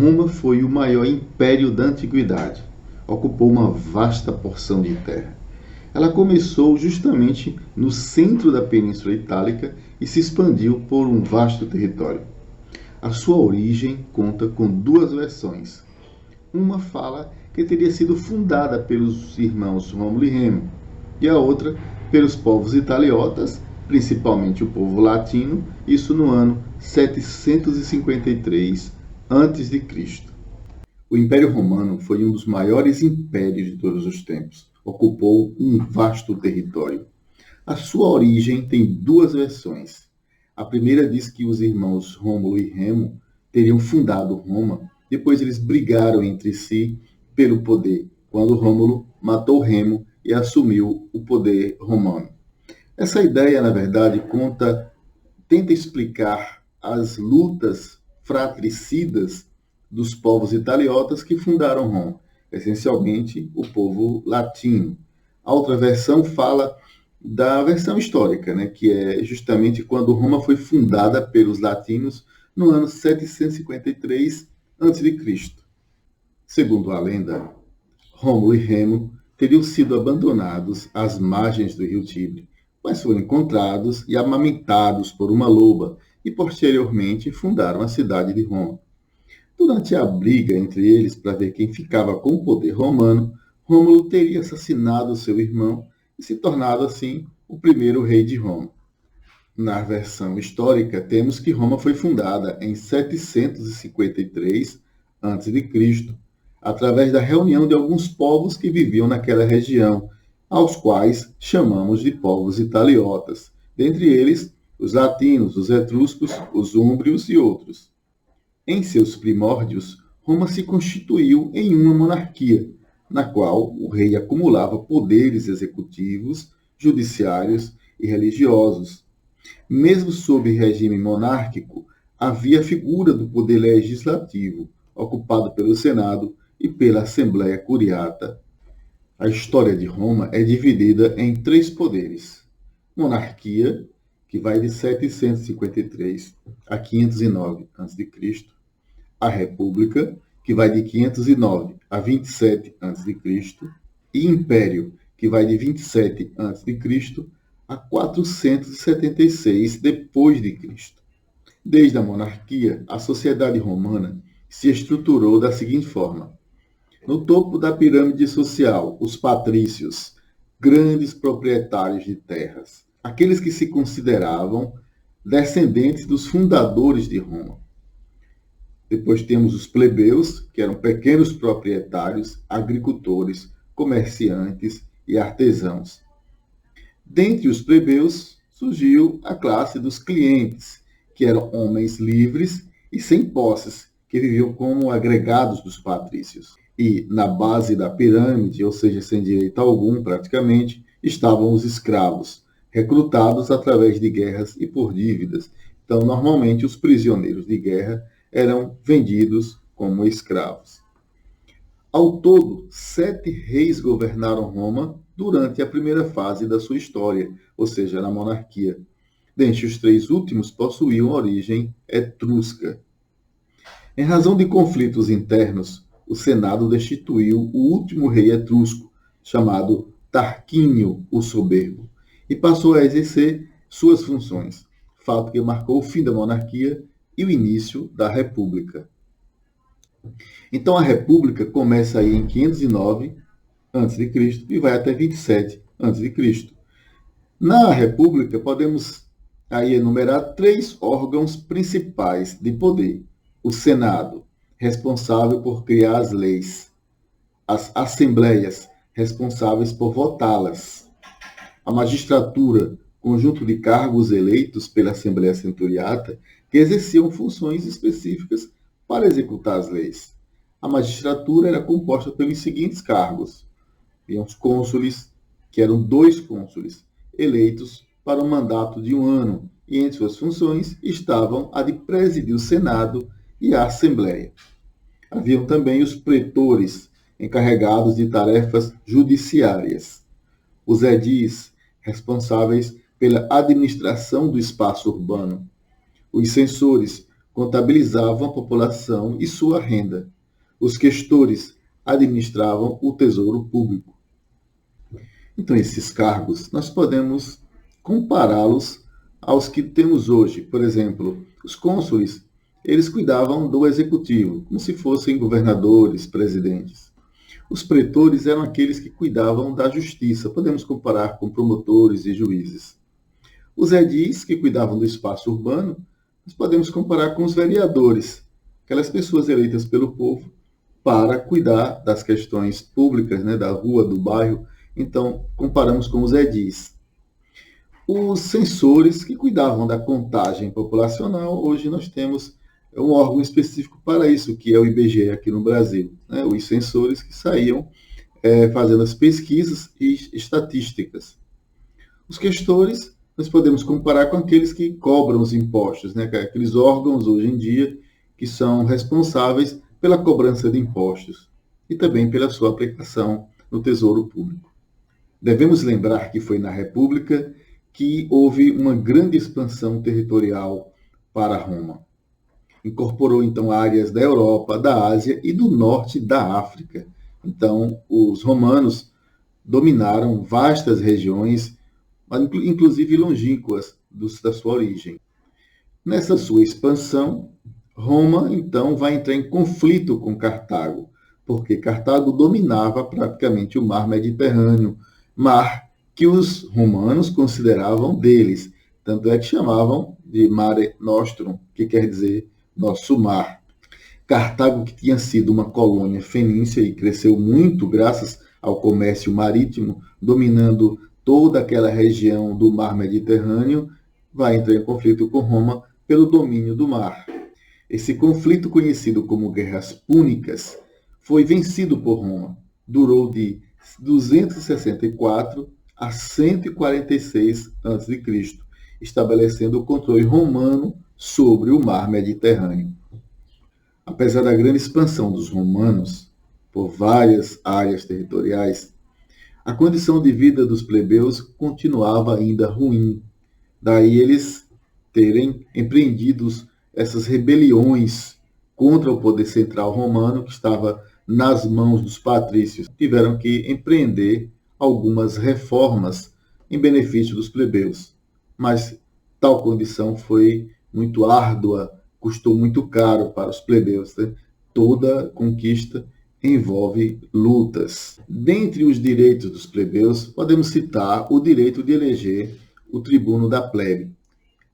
Roma foi o maior império da antiguidade. Ocupou uma vasta porção de terra. Ela começou justamente no centro da Península Itálica e se expandiu por um vasto território. A sua origem conta com duas versões. Uma fala que teria sido fundada pelos irmãos Rômulo e Remo, e a outra pelos povos italiotas, principalmente o povo latino, isso no ano 753 a.C. O Império Romano foi um dos maiores impérios de todos os tempos. Ocupou um vasto território. A sua origem tem duas versões. A primeira diz que os irmãos Rômulo e Remo teriam fundado Roma, depois eles brigaram entre si pelo poder, quando Rômulo matou Remo e assumiu o poder romano. Essa ideia, na verdade, tenta explicar as lutas fratricidas dos povos italiotas que fundaram Roma, essencialmente o povo latino. A outra versão fala da versão histórica, que é justamente quando Roma foi fundada pelos latinos no ano 753 a.C. Segundo a lenda, Rômulo e Remo teriam sido abandonados às margens do rio Tibre, mas foram encontrados e amamentados por uma loba e posteriormente fundaram a cidade de Roma. Durante a briga entre eles para ver quem ficava com o poder romano, Rômulo teria assassinado seu irmão e se tornado assim o primeiro rei de Roma. Na versão histórica, temos que Roma foi fundada em 753 a.C., através da reunião de alguns povos que viviam naquela região, aos quais chamamos de povos italiotas, dentre eles os latinos, os etruscos, os úmbrios e outros. Em seus primórdios, Roma se constituiu em uma monarquia, na qual o rei acumulava poderes executivos, judiciários e religiosos. Mesmo sob regime monárquico, havia a figura do poder legislativo, ocupado pelo Senado e pela Assembleia Curiata. A história de Roma é dividida em três poderes. Monarquia, que vai de 753 a 509 a.C., a República, que vai de 509 a 27 a.C., e Império, que vai de 27 a.C. a 476 depois de Cristo. Desde a monarquia, a sociedade romana se estruturou da seguinte forma: no topo da pirâmide social, os patrícios, grandes proprietários de terras, aqueles que se consideravam descendentes dos fundadores de Roma. Depois temos os plebeus, que eram pequenos proprietários, agricultores, comerciantes e artesãos. Dentre os plebeus surgiu a classe dos clientes, que eram homens livres e sem posses, que viviam como agregados dos patrícios. E na base da pirâmide, ou seja, sem direito algum praticamente, estavam os escravos, recrutados através de guerras e por dívidas. Então, normalmente, os prisioneiros de guerra eram vendidos como escravos. Ao todo, 7 reis governaram Roma durante a primeira fase da sua história, ou seja, na monarquia. Dentre os 3 últimos, possuíam origem etrusca. Em razão de conflitos internos, o Senado destituiu o último rei etrusco, chamado Tarquínio o Soberbo, e passou a exercer suas funções, fato que marcou o fim da monarquia e o início da República. Então a República começa aí em 509 a.C. e vai até 27 a.C. Na República podemos aí enumerar 3 órgãos principais de poder: o Senado, responsável por criar as leis; as assembleias, responsáveis por votá-las; a magistratura, conjunto de cargos eleitos pela Assembleia Centuriata, que exerciam funções específicas para executar as leis. A magistratura era composta pelos seguintes cargos: tinha os cônsules, que eram 2 cônsules, eleitos para um mandato de 1 ano, e entre suas funções estavam a de presidir o Senado e a Assembleia. Haviam também os pretores, encarregados de tarefas judiciárias; os edis, responsáveis pela administração do espaço urbano; os censores, contabilizavam a população e sua renda. Os questores administravam o tesouro público. Então, esses cargos, nós podemos compará-los aos que temos hoje. Por exemplo, os cônsules, eles cuidavam do executivo, como se fossem governadores, presidentes. Os pretores eram aqueles que cuidavam da justiça. Podemos comparar com promotores e juízes. Os edis, que cuidavam do espaço urbano, nós podemos comparar com os vereadores, aquelas pessoas eleitas pelo povo para cuidar das questões públicas, né, da rua, do bairro. Então, comparamos com os edis. Os censores, que cuidavam da contagem populacional, hoje nós temos um órgão específico para isso, que é o IBGE aqui no Brasil. Né? Os censores que saíam fazendo as pesquisas e estatísticas. Os questores, nós podemos comparar com aqueles que cobram os impostos, né? Aqueles órgãos, hoje em dia, que são responsáveis pela cobrança de impostos e também pela sua aplicação no Tesouro Público. Devemos lembrar que foi na República que houve uma grande expansão territorial para Roma. Incorporou, então, áreas da Europa, da Ásia e do norte da África. Então, os romanos dominaram vastas regiões, inclusive longínquas da sua origem. Nessa sua expansão, Roma, então, vai entrar em conflito com Cartago, porque Cartago dominava praticamente o mar Mediterrâneo, mar que os romanos consideravam deles. Tanto é que chamavam de Mare Nostrum, que quer dizer nosso mar. Cartago, que tinha sido uma colônia fenícia e cresceu muito graças ao comércio marítimo, dominando toda aquela região do mar Mediterrâneo, vai entrar em conflito com Roma pelo domínio do mar. Esse conflito, conhecido como Guerras Púnicas, foi vencido por Roma. Durou de 264 a 146 a.C., estabelecendo o controle romano sobre o mar Mediterrâneo. Apesar da grande expansão dos romanos por várias áreas territoriais, a condição de vida dos plebeus continuava ainda ruim. Daí eles terem empreendido essas rebeliões contra o poder central romano, que estava nas mãos dos patrícios. Tiveram que empreender algumas reformas em benefício dos plebeus. Mas tal condição foi muito árdua, custou muito caro para os plebeus. Né? Toda conquista envolve lutas. Dentre os direitos dos plebeus, podemos citar o direito de eleger o tribuno da plebe.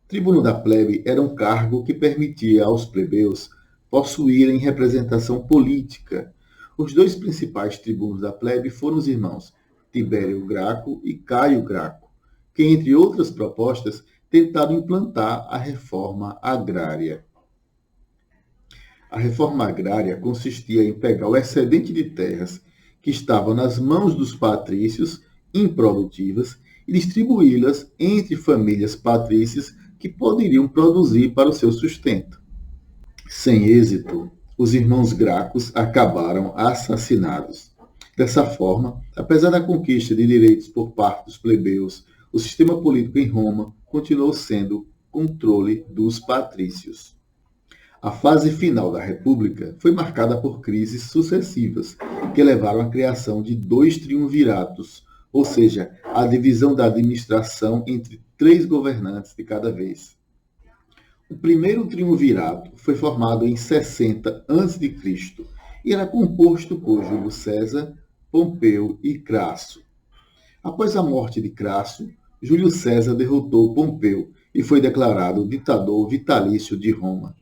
O tribuno da plebe era um cargo que permitia aos plebeus possuírem representação política. Os dois principais tribunos da plebe foram os irmãos Tibério Graco e Caio Graco, que, entre outras propostas, tentaram implantar a reforma agrária. A reforma agrária consistia em pegar o excedente de terras que estavam nas mãos dos patrícios, improdutivas, e distribuí-las entre famílias patrícias que poderiam produzir para o seu sustento. Sem êxito, os irmãos Gracos acabaram assassinados. Dessa forma, apesar da conquista de direitos por parte dos plebeus, o sistema político em Roma continuou sendo controle dos patrícios. A fase final da República foi marcada por crises sucessivas, que levaram à criação de 2 triunviratos, ou seja, a divisão da administração entre 3 governantes de cada vez. O primeiro triunvirato foi formado em 60 a.C. e era composto por Júlio César, Pompeu e Crasso. Após a morte de Crasso, Júlio César derrotou Pompeu e foi declarado ditador vitalício de Roma.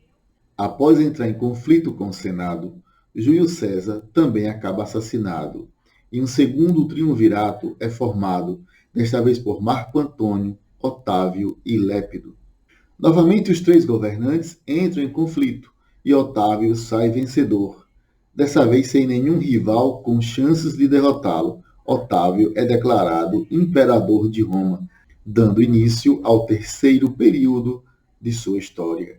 Após entrar em conflito com o Senado, Júlio César também acaba assassinado, e um segundo triunvirato é formado, desta vez por Marco Antônio, Otávio e Lépido. Novamente, os 3 governantes entram em conflito e Otávio sai vencedor. Dessa vez, sem nenhum rival com chances de derrotá-lo, Otávio é declarado imperador de Roma, dando início ao 3º período de sua história.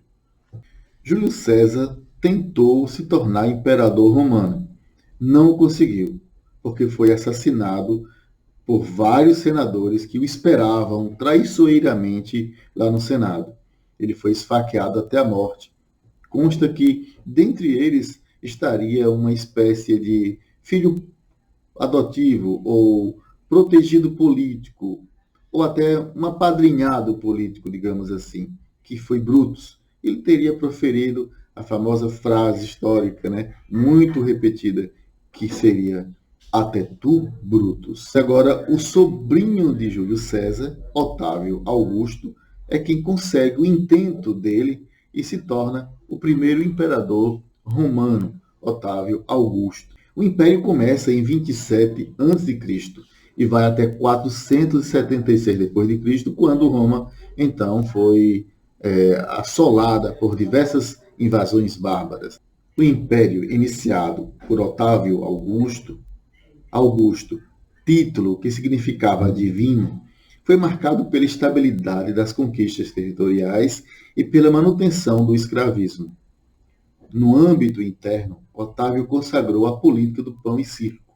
Júlio César tentou se tornar imperador romano. Não conseguiu, porque foi assassinado por vários senadores que o esperavam traiçoeiramente lá no Senado. Ele foi esfaqueado até a morte consta que dentre eles estaria uma espécie de filho adotivo ou protegido político, ou até um apadrinhado político, digamos assim, que foi Brutus. Ele teria proferido a famosa frase histórica, né, muito repetida, que seria até tu, Brutus. Agora, o sobrinho de Júlio César, Otávio Augusto, é quem consegue o intento dele e se torna o primeiro imperador romano, Otávio Augusto. O império começa em 27 a.C. e vai até 476 d.C., quando Roma, então, foi assolada por diversas invasões bárbaras. O império iniciado por Otávio Augusto, título que significava divino, foi marcado pela estabilidade das conquistas territoriais e pela manutenção do escravismo. No âmbito interno, Otávio consagrou a política do pão e circo,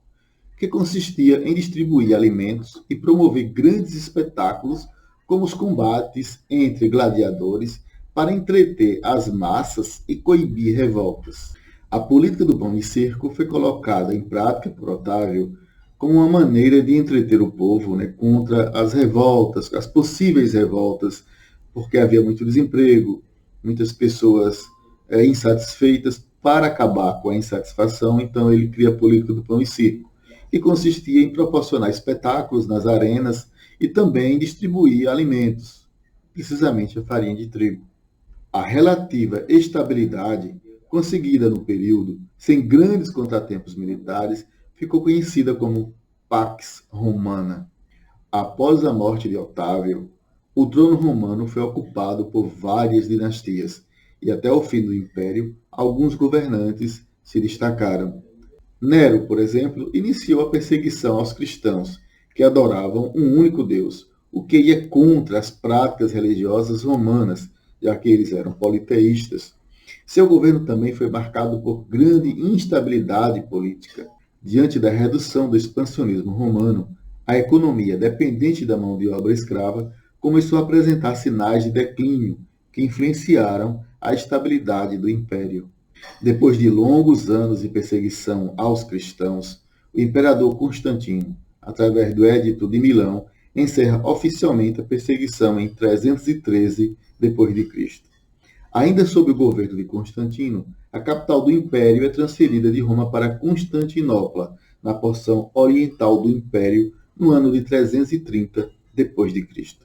que consistia em distribuir alimentos e promover grandes espetáculos, como os combates entre gladiadores, para entreter as massas e coibir revoltas. A política do pão e circo foi colocada em prática por Otávio como uma maneira de entreter o povo, né, contra as revoltas, as possíveis revoltas, porque havia muito desemprego, muitas pessoas insatisfeitas. Para acabar com a insatisfação, então ele cria a política do pão e circo, que consistia em proporcionar espetáculos nas arenas e também distribuir alimentos, precisamente a farinha de trigo. A relativa estabilidade conseguida no período, sem grandes contratempos militares, ficou conhecida como Pax Romana. Após a morte de Otávio, o trono romano foi ocupado por várias dinastias, e até o fim do Império, alguns governantes se destacaram. Nero, por exemplo, iniciou a perseguição aos cristãos, que adoravam um único Deus, o que ia contra as práticas religiosas romanas, já que eles eram politeístas. Seu governo também foi marcado por grande instabilidade política. Diante da redução do expansionismo romano, a economia dependente da mão de obra escrava começou a apresentar sinais de declínio que influenciaram a estabilidade do império. Depois de longos anos de perseguição aos cristãos, o imperador Constantino, através do Edito de Milão, encerra oficialmente a perseguição em 313 d.C. Ainda sob o governo de Constantino, a capital do império é transferida de Roma para Constantinopla, na porção oriental do império, no ano de 330 d.C.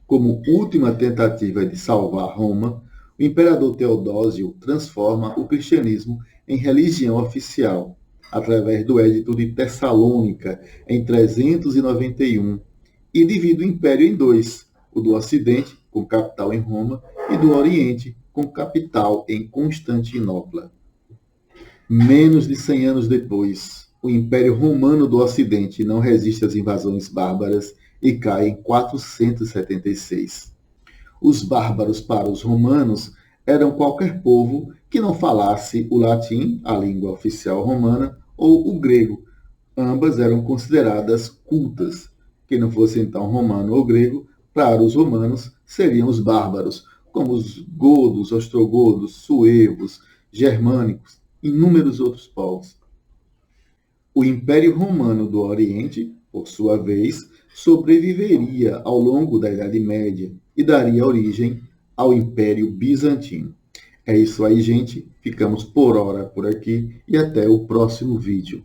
Como última tentativa de salvar Roma, o imperador Teodósio transforma o cristianismo em religião oficial, através do Edito de Tessalônica, em 391, e divide o império em dois, o do Ocidente, com capital em Roma, e do Oriente, com capital em Constantinopla. Menos de 100 anos depois, o Império Romano do Ocidente não resiste às invasões bárbaras e cai em 476. Os bárbaros para os romanos eram qualquer povo que não falasse o latim, a língua oficial romana, ou o grego. Ambas eram consideradas cultas. Quem não fosse então romano ou grego, para os romanos seriam os bárbaros, como os godos, ostrogodos, suevos, germânicos, inúmeros outros povos. O Império Romano do Oriente, por sua vez, sobreviveria ao longo da Idade Média e daria origem ao Império Bizantino. É isso aí, gente. Ficamos por hora por aqui e até o próximo vídeo.